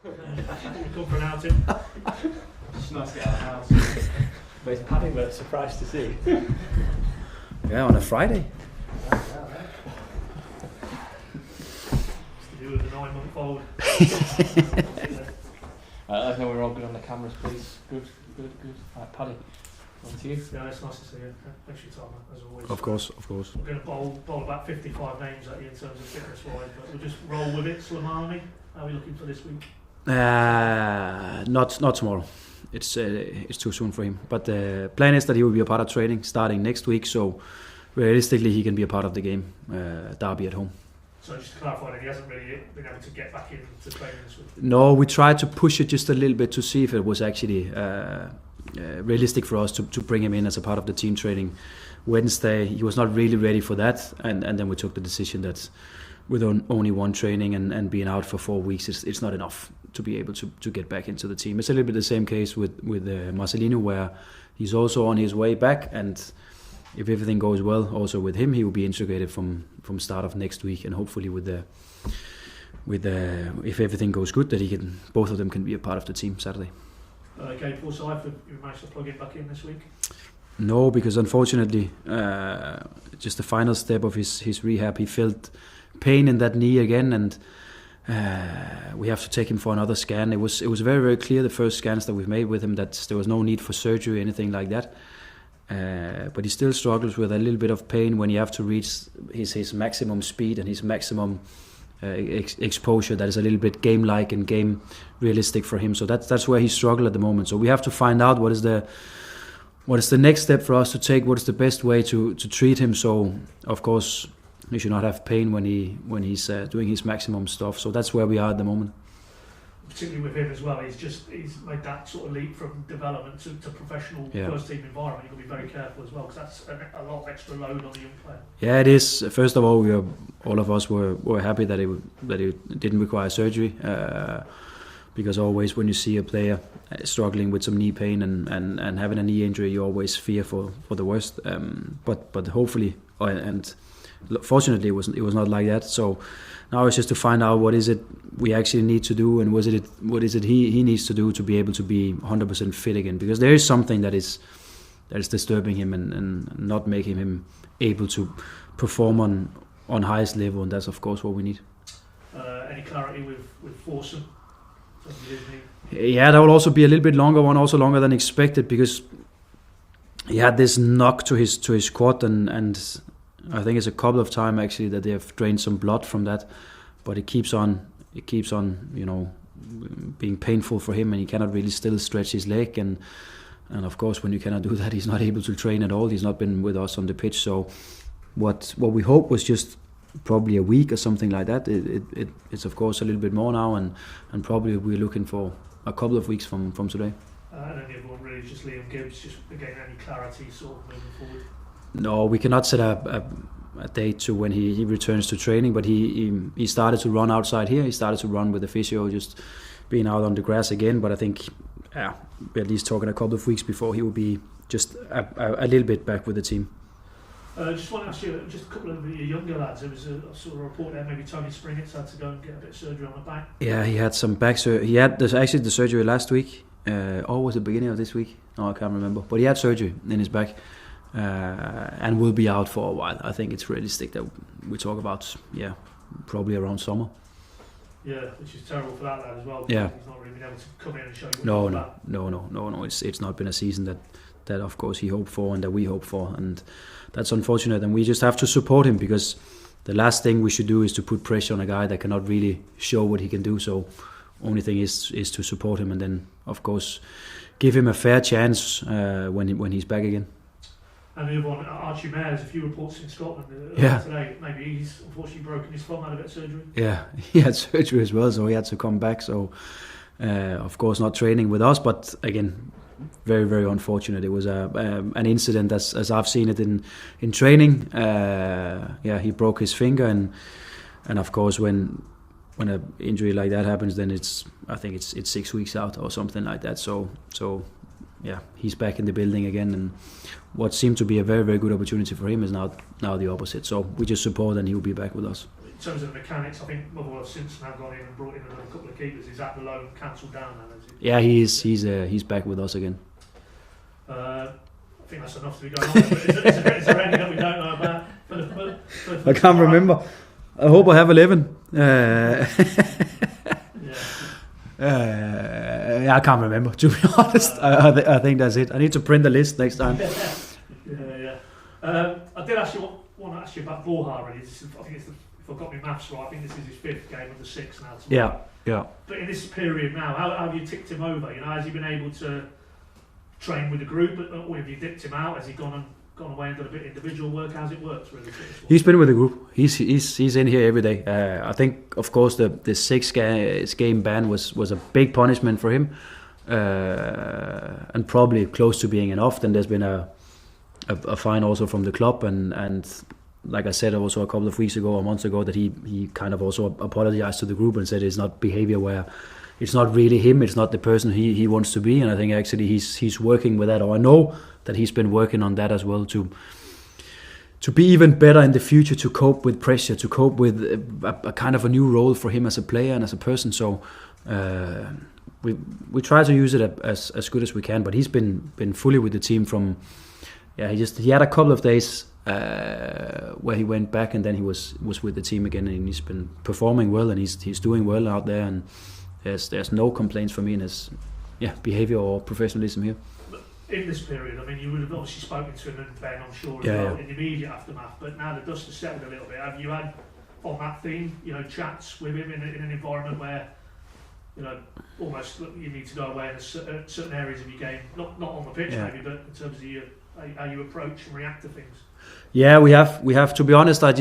Come for an outing. It's nice to get out of the house. But it's Paddy we're surprised to see. Yeah, on a Friday. It's to do with the 9-month-old. I know we're all good on the cameras, please. Good. Right, Paddy, on to you. Yeah, it's nice to see you. Thanks for your time, as always. Of course. We're going to bowl about 55 names at you in terms of fitness-wise, but we'll just roll with it. Slimani, how are we looking for this week? Not tomorrow. It's too soon for him. But the plan is that he will be a part of training starting next week. So realistically, he can be a part of the game. Derby at home. So just to clarify, that he hasn't really been able to get back into training this week. No, we tried to push it just a little bit to see if it was actually realistic for us to bring him in as a part of the team training. Wednesday, he was not really ready for that, and then we took the decision that with only one training and being out for 4 weeks, it's not enough to be able to get back into the team. It's a little bit the same case with Marcelino, where he's also on his way back, and if everything goes well, also with him, he will be integrated from start of next week, and hopefully with if everything goes good, that both of them can be a part of the team Saturday. Okay, Forsyth, you managed to plug it back in this week? No, because unfortunately, just the final step of his rehab, he felt pain in that knee again, and we have to take him for another scan. It was very, very clear, the first scans that we've made with him, that there was no need for surgery or anything like that. But he still struggles with a little bit of pain when you have to reach his maximum speed and his maximum exposure that is a little bit game-like and game realistic for him. So that's where he struggles at the moment. So we have to find out what is the next step for us to take, what is the best way to treat him. So of course he should not have pain when he's doing his maximum stuff. So that's where we are at the moment. Particularly with him as well, he's made that sort of leap from development to professional first team environment. You've got to be very careful as well, because that's a lot of extra load on the young player. Yeah, it is. First of all, all of us were happy that it didn't require surgery, because always when you see a player struggling with some knee pain and having a knee injury, you always fear for the worst. But hopefully, and fortunately, it was not like that. So now it's just to find out what is it we actually need to do, and what is it he needs to do to be able to be 100% fit again, because there is something that is disturbing him and not making him able to perform on highest level, and that's of course what we need. Any clarity with Forsum? Yeah, that will also be a little bit longer one, also longer than expected, because he had this knock to his quad, and I think it's a couple of times actually that they have drained some blood from that, but it keeps on, being painful for him, and he cannot really still stretch his leg, and of course when you cannot do that, he's not able to train at all. He's not been with us on the pitch. So what we hope was just probably a week or something like that. It's of course a little bit more now, and probably we're looking for a couple of weeks from today. And then the other one really is just Liam Gibbs, just again any clarity sort of moving forward. No, we cannot set a date to when he returns to training, but he started to run outside here. He started to run with the physio, just being out on the grass again. But I think we're at least talking a couple of weeks before he will be just a little bit back with the team. Just want to ask you, just a couple of your younger lads, there was a sort of report there, maybe Tony Springett's had to go and get a bit of surgery on the back. Yeah, he had some back surgery. He had actually the surgery last week, or was it the beginning of this week? No, I can't remember. But he had surgery in his back. And will be out for a while. I think it's realistic that we talk about, probably around summer. Yeah, which is terrible for that lad as well. Yeah. He's not really been able to come in and show you. No. It's not been a season that of course he hoped for and that we hope for, and that's unfortunate. And we just have to support him, because the last thing we should do is to put pressure on a guy that cannot really show what he can do. So only thing is to support him, and then of course give him a fair chance when he's back again. And the other one, Archie Mayer, there's a few reports in Scotland today. Maybe he's unfortunately broken his thumb, had a bit of surgery. Yeah, he had surgery as well, so he had to come back. So, of course, not training with us, but again, very, very unfortunate. It was an incident as I've seen it in training. He broke his finger, and of course, when an injury like that happens, then I think it's 6 weeks out or something like that. So. Yeah, he's back in the building again, and what seemed to be a very, very good opportunity for him is now the opposite. So we just support, and he'll be back with us. in terms of the mechanics, I think Motherwell have since now gone in and brought in another couple of keepers. Is that the loan cancelled down now? Is it? Yeah, he's back with us again. I think that's enough to be going on. Is there any that we don't know about? I can't remember. I hope I have 11. I can't remember, to be honest. I think that's it. I need to print the list next time. I did actually want to ask you about Borja. Really, I think if I've got my maths right, I think this is his 5th game of the 6 now. Yeah. But in this period now, how have you ticked him over? You know, has he been able to train with the group, or have you dipped him out? Has he gone away and done a bit of individual work? How's it worked really? He's been with the group. He's in here every day. I think, of course, the 6 game ban was a big punishment for him, and probably close to being enough. Then there's been a fine also from the club, and like I said also a couple of weeks ago or months ago, that he kind of also apologized to the group and said it's not behavior where it's not really him, it's not the person he wants to be. And I think actually he's working with that, or I know that he's been working on that as well, to be even better in the future, to cope with pressure, to cope with a kind of a new role for him as a player and as a person. So we try to use it as good as we can, but he's been fully with the team from he had a couple of days where he went back, and then he was with the team again, and he's been performing well, and he's doing well out there, and there's no complaints from me in his behaviour or professionalism here. In this period, I mean, you would have obviously spoken to him and Ben, I'm sure, as well, in the immediate aftermath, but now the dust has settled a little bit. Have you had, on that theme, chats with him in an environment where, almost you need to go away in certain areas of your game, not on the pitch maybe, but in terms of how you approach and react to things? Yeah, we have. To be honest, I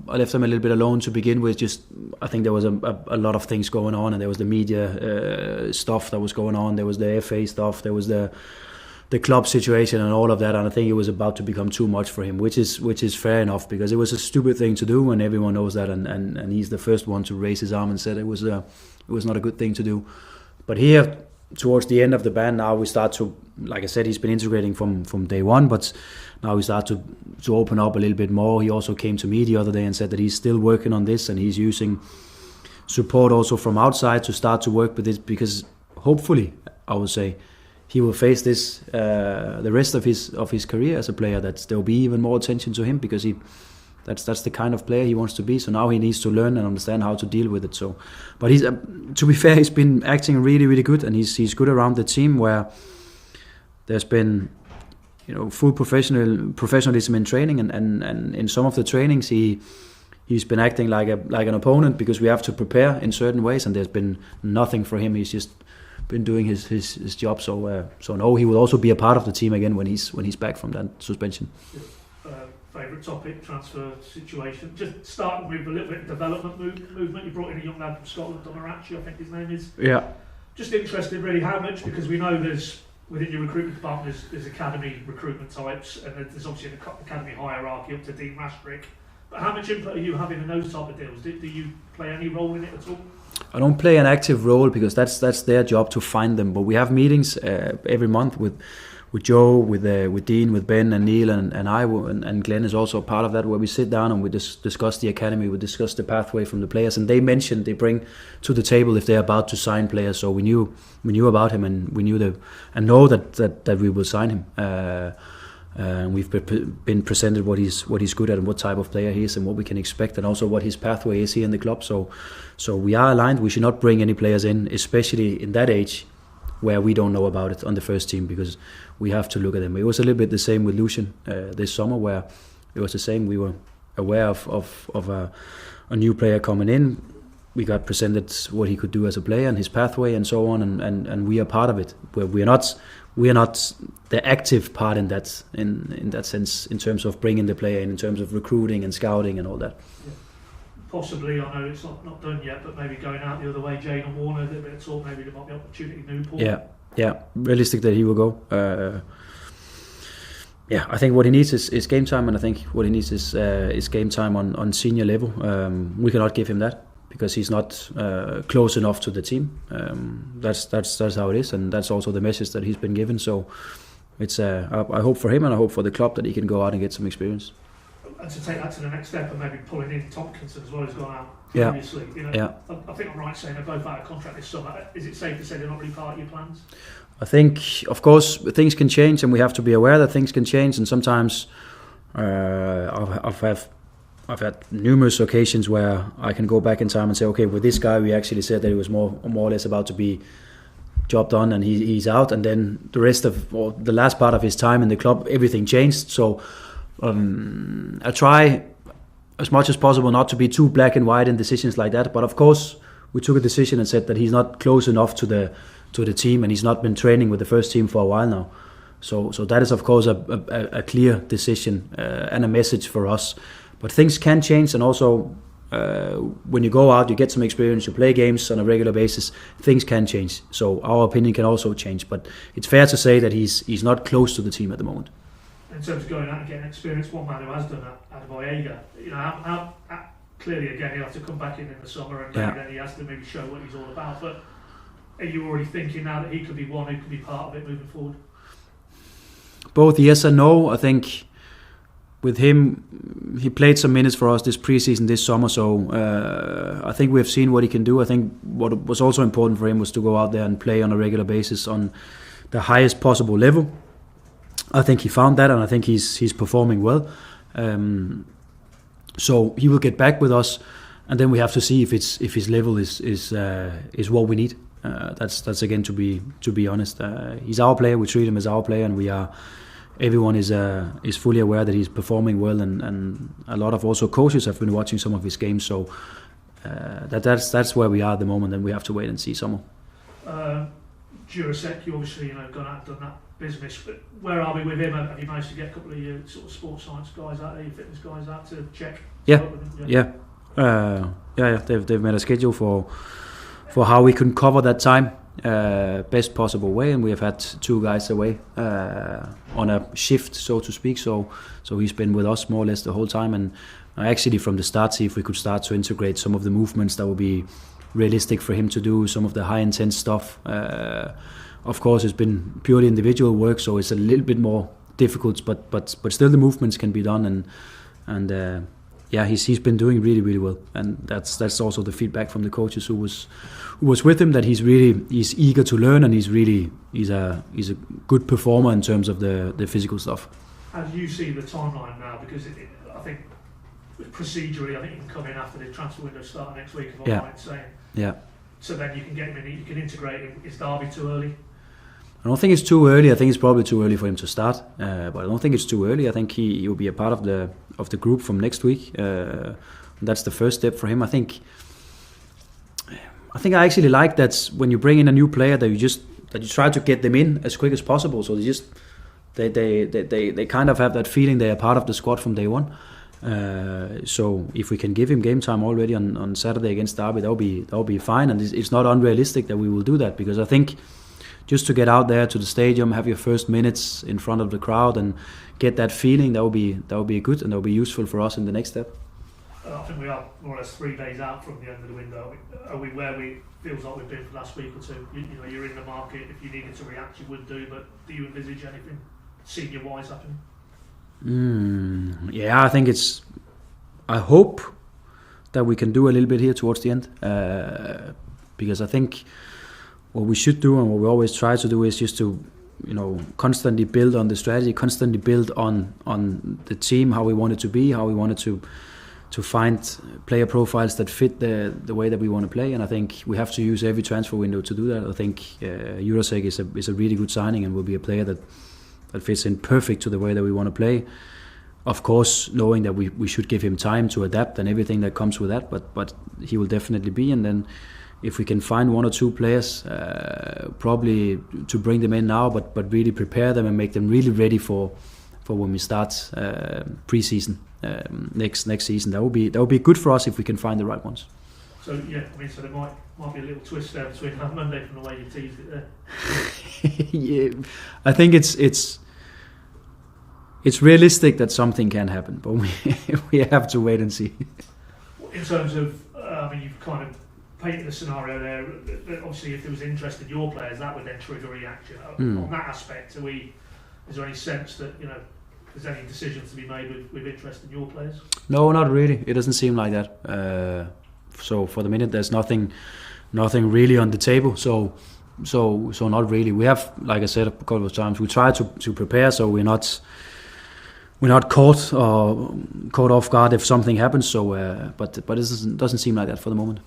left them a little bit alone to begin with. I think there was a lot of things going on, and there was the media stuff that was going on. There was the FA stuff. There was the club situation and all of that. And I think it was about to become too much for him, which is fair enough, because it was a stupid thing to do, and everyone knows that. And he's the first one to raise his arm and said it was not a good thing to do. But here, towards the end of the ban, now we start to, like I said, he's been integrating from day one, but now we start to open up a little bit more. He also came to me the other day and said that he's still working on this, and he's using support also from outside to start to work with this, because hopefully, I would say, he will face this the rest of his career as a player, that there will be even more attention to him, because that's the kind of player he wants to be. So now he needs to learn and understand how to deal with it. So, but he's to be fair, he's been acting really, really good, and he's good around the team, where there's been full professionalism in training, and in some of the trainings he's been acting like an opponent, because we have to prepare in certain ways, and there's been nothing for him. He's just been doing his job. So no, he will also be a part of the team again when he's back from that suspension. Favourite topic, transfer situation. Just starting with a little bit of development movement. You brought in a young lad from Scotland, Domarachi, I think his name is. Yeah. Just interested really how much, because we know there's, within your recruitment department, there's academy recruitment types, and there's obviously an academy hierarchy up to Dean Rastrick. But how much input are you having in those type of deals? Do you play any role in it at all? I don't play an active role, because that's their job to find them. But we have meetings every month with Joe, with Dean, with Ben and Neil and I, and Glenn is also a part of that, where we sit down and we discuss the academy, we discuss the pathway from the players, and they bring to the table if they're about to sign players. So we knew about him, and we knew know that we will sign him. And we've been presented what he's good at, and what type of player he is, and what we can expect, and also what his pathway is here in the club. So we are aligned. We should not bring any players in, especially in that age, where we don't know about it on the first team, because we have to look at them. It was a little bit the same with Lucian this summer, where it was the same. We were aware of a new player coming in. We got presented what he could do as a player and his pathway and so on, and we are part of it. Where we are not the active part in that sense, in terms of bringing the player in terms of recruiting and scouting and all that. Yeah. Possibly, I know it's not done yet, but maybe going out the other way, Jane and Warner, a little bit of talk, maybe there might be opportunity in Newport. Yeah, realistic that he will go. I think what he needs is game time, and I think what he needs is game time on senior level. We cannot give him that, because he's not close enough to the team. That's how it is, and that's also the message that he's been given. So it's I hope for him, and I hope for the club, that he can go out and get some experience. And to take that to the next step and maybe pulling in Tompkinson as well, who's gone out previously. I think I'm right saying they're both out of contract this summer. Is it safe to say they're not really part of your plans? I think, of course, things can change, and we have to be aware that things can change. And sometimes I've had numerous occasions where I can go back in time and say, okay, with this guy, we actually said that it was more or less about to be job done, and he's out. And then the rest of, or the last part of his time in the club, everything changed. So I try as much as possible not to be too black and white in decisions like that. But of course, we took a decision and said that he's not close enough to the team, and he's not been training with the first team for a while now. So that is of course a clear decision and a message for us. But things can change, and also when you go out, you get some experience, you play games on a regular basis, things can change. So our opinion can also change. But it's fair to say that he's not close to the team at the moment. In terms of going out and getting experience, one man who has done that, Ademoyega, how clearly again he'll have to come back in the summer, and then he has to maybe show what he's all about. But are you already thinking now that he could be one who could be part of it moving forward? Both yes and no. I think with him, he played some minutes for us this pre-season, this summer, so I think we've seen what he can do. I think what was also important for him was to go out there and play on a regular basis on the highest possible level. I think he found that, and I think he's performing well. So he will get back with us, and then we have to see if his level is what we need. That's again to be honest. He's our player. We treat him as our player, and everyone is fully aware that he's performing well, and a lot of also coaches have been watching some of his games. So that's where we are at the moment, and we have to wait and see some more. Jurasek, you obviously gone out and done that business, but where are we with him? Have you managed to get a couple of your sort of sports science guys out there, your fitness guys out to check? Yeah. They've made a schedule for how we can cover that time best possible way, and we have had 2 guys away on a shift, so to speak. So he's been with us more or less the whole time, and actually from the start see if we could start to integrate some of the movements that would be realistic for him to do, some of the high intense stuff. Of course, it's been purely individual work, so it's a little bit more difficult, but still the movements can be done, and he's been doing really, really well, and that's also the feedback from the coaches who was with him, that he's eager to learn, and he's a good performer in terms of the physical stuff. How do you see the timeline now? Because I think procedurally, I think you can come in after the transfer window start next week, if I'm right in saying. Yeah. So then you can get him in, you can integrate him. Is Derby too early? I don't think it's too early. I think it's probably too early for him to start, but I don't think it's too early. I think he will be a part of the group from next week. That's the first step for him. I think I actually like that when you bring in a new player that you try to get them in as quick as possible. So they kind of have that feeling they are part of the squad from day one. So if we can give him game time already on Saturday against Derby, that'll be fine. And it's not unrealistic that we will do that, because I think just to get out there to the stadium, have your first minutes in front of the crowd, and get that feeling, that will be good, and that will be useful for us in the next step. I think we are more or less 3 days out from the end of the window. Are we where we feels like we've been for the last week or two? You're in the market. If you needed to react, you would do. But do you envisage anything senior-wise happening? Yeah, I think I hope that we can do a little bit here towards the end, because I think what we should do, and what we always try to do, is just to constantly build on the strategy, constantly build on the team, how we want it to be, how we wanted to find player profiles that fit the way that we want to play. And I think we have to use every transfer window to do that. I think Jurasek is a really good signing, and will be a player that fits in perfect to the way that we want to play. Of course, knowing that we should give him time to adapt and everything that comes with that, but he will definitely be. And then if we can find 1 or 2 players, probably to bring them in now, but really prepare them and make them really ready for when we start pre-season next season, that will be good for us if we can find the right ones. So so there might be a little twist there between Monday from the way you teased it there. Yeah, I think it's realistic that something can happen, but we have to wait and see. In terms of, you've kind of painted a scenario there that obviously if there was interest in your players, that would then trigger a reaction. On that aspect, is there any sense that there's any decisions to be made with interest in your players? No, not really. It doesn't seem like that. So for the minute, there's nothing really on the table. So not really. We have, like I said a couple of times, we try to prepare so we're not caught off guard if something happens. So, but it doesn't seem like that for the moment.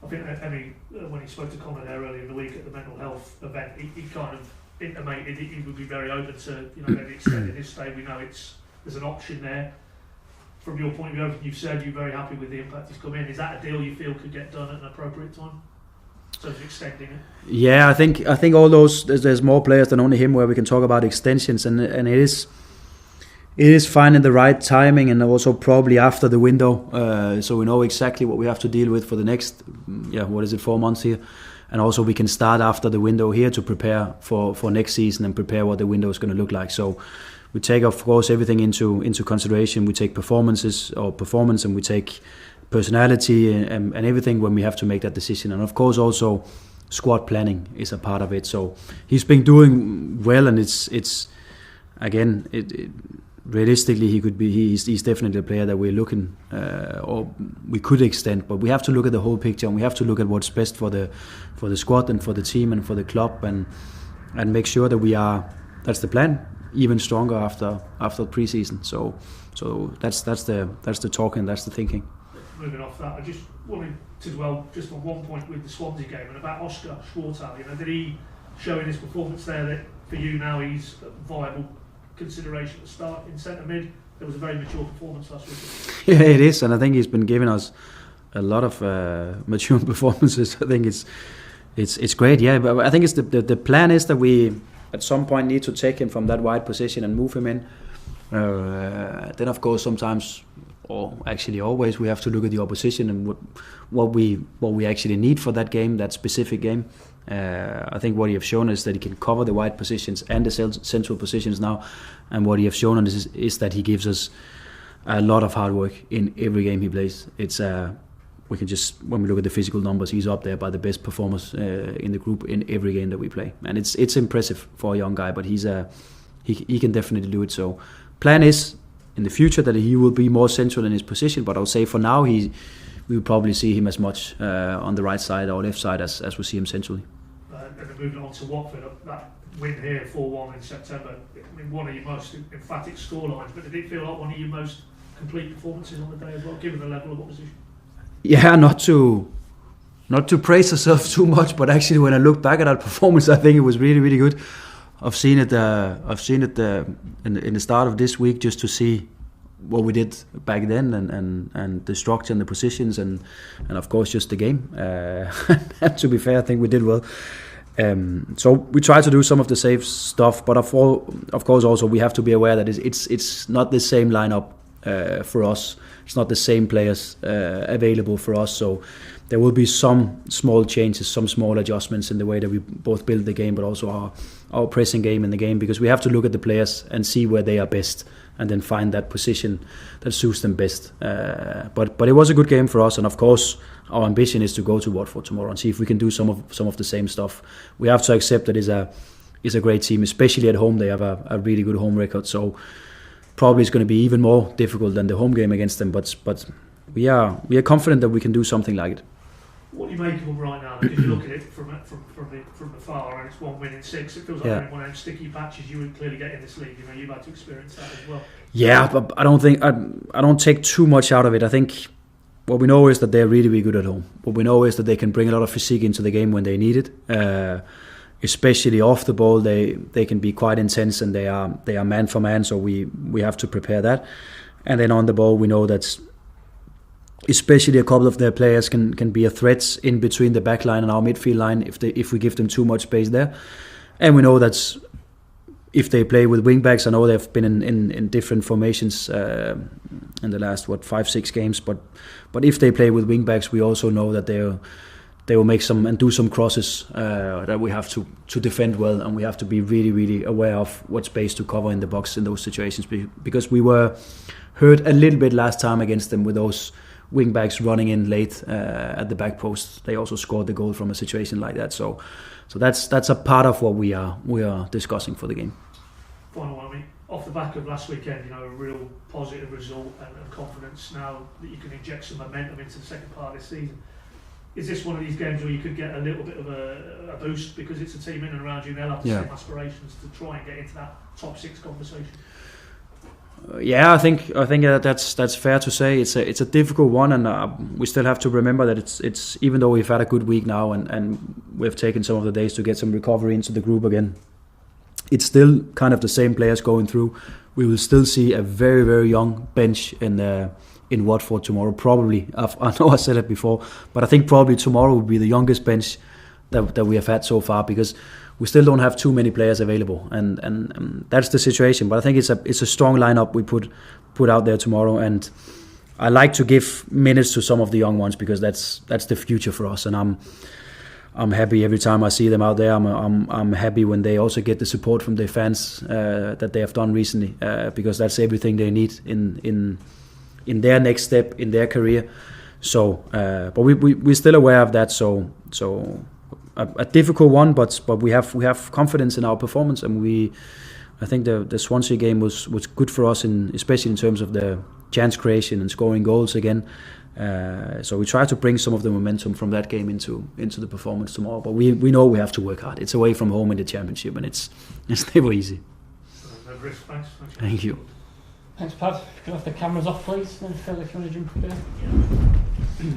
I think Emmy, when he spoke to Connor there earlier in the week at the mental health event, he kind of intimated he would be very open to maybe extending his stay. We know there's an option there. From your point of view, everything you've said, you're very happy with the impact he's come in. Is that a deal you feel could get done at an appropriate time? So extending it. Yeah, I think all those there's more players than only him where we can talk about extensions, and it is finding the right timing and also probably after the window, so we know exactly what we have to deal with for the next 4 months here, and also we can start after the window here to prepare for next season and prepare what the window is going to look like. So we take, of course, everything into consideration. We take performance, and we take personality and everything when we have to make that decision. And of course, also squad planning is a part of it. So he's been doing well, and it's again, realistically, he's definitely a player that we're looking or we could extend. But we have to look at the whole picture, and we have to look at what's best for the squad and for the team and for the club, and make sure that we are. That's the plan. Even stronger after pre-season. So that's the talk and that's the thinking. Moving off that, I just wanted to dwell just on one point with the Swansea game and about Oscar Schwartau. Did he show in his performance there that for you now he's a viable consideration to start in centre mid? There was a very mature performance last week. Yeah, it is, and I think he's been giving us a lot of mature performances. I think it's great. Yeah, but I think it's the plan is that we at some point need to take him from that wide position and move him in. Then of course sometimes, or actually always, we have to look at the opposition and what we actually need for that game, that specific game. I think what he has shown is that he can cover the wide positions and the central positions now, and what he has shown is that he gives us a lot of hard work in every game he plays. It's we can just, when we look at the physical numbers, he's up there by the best performers in the group in every game that we play, and it's impressive for a young guy. But he can definitely do it. So plan is in the future that he will be more central in his position. But I'll say for now we will probably see him as much on the right side or left side as we see him centrally. And then moving on to Watford, that win here 4-1 in September. I mean, one of your most emphatic scorelines, but did it feel like one of your most complete performances on the day as well, given the level of opposition? Yeah, not to praise yourself too much, but actually when I look back at that performance, I think it was really, really good. I've seen it in the start of this week just to see what we did back then and the structure and the positions and of course just the game. And to be fair, I think we did well. So we try to do some of the safe stuff, but of course also we have to be aware that it's not the same lineup for us. It's not the same players available for us, so there will be some small changes, some small adjustments in the way that we both build the game, but also our pressing game in the game, because we have to look at the players and see where they are best, and then find that position that suits them best. But it was a good game for us, and of course our ambition is to go to Watford tomorrow and see if we can do some of the same stuff. We have to accept that it's a great team, especially at home. They have a really good home record, so probably it's going to be even more difficult than the home game against them. But we are confident that we can do something like it. What do you make of them right now? Because you look at it from afar, and it's 1 win in 6. It feels like one of those sticky patches you would clearly get in this league. You've had to experience that as well. Yeah, but I don't take too much out of it. I think what we know is that they're really, really good at home. What we know is that they can bring a lot of physique into the game when they need it. Especially off the ball, they can be quite intense, and they are man for man. So we have to prepare that. And then on the ball, we know that especially a couple of their players can be a threat in between the back line and our midfield line if we give them too much space there. And we know that if they play with wing backs, I know they've been in different formations in the last 5-6 games, but if they play with wing backs, we also know that they will make some and do some crosses that we have to defend well, and we have to be really, really aware of what space to cover in the box in those situations, because we were hurt a little bit last time against them with those wing backs running in late at the back post. They also scored the goal from a situation like that. So that's a part of what we are discussing for the game. Final one, off off the back of last weekend, a real positive result and confidence now that you can inject some momentum into the second part of this season. Is this one of these games where you could get a little bit of a boost because it's a team in and around you and they'll have the same aspirations to try and get into that top 6 conversation? I think that's fair to say. It's a difficult one, and we still have to remember that it's even though we've had a good week now and we've taken some of the days to get some recovery into the group again, it's still kind of the same players going through. We will still see a very, very young bench in Watford tomorrow. Probably, I know I said it before, but I think probably tomorrow will be the youngest bench that we have had so far, because we still don't have too many players available, and that's the situation. But I think it's a strong lineup we put out there tomorrow, and I like to give minutes to some of the young ones because that's the future for us, and I'm happy every time I see them out there. I'm happy when they also get the support from their fans that they have done recently, because that's everything they need in their next step in their career. So, but we're still aware of that. So a difficult one, but we have confidence in our performance, and I think the Swansea game was good for us, especially in terms of the chance creation and scoring goals again. So we try to bring some of the momentum from that game into the performance tomorrow. But we know we have to work hard. It's away from home in the Championship, and it's never easy. Thank you. Thanks, Pat. Can I have the cameras off, please? Then Phil, if you want to jump up here. Yeah.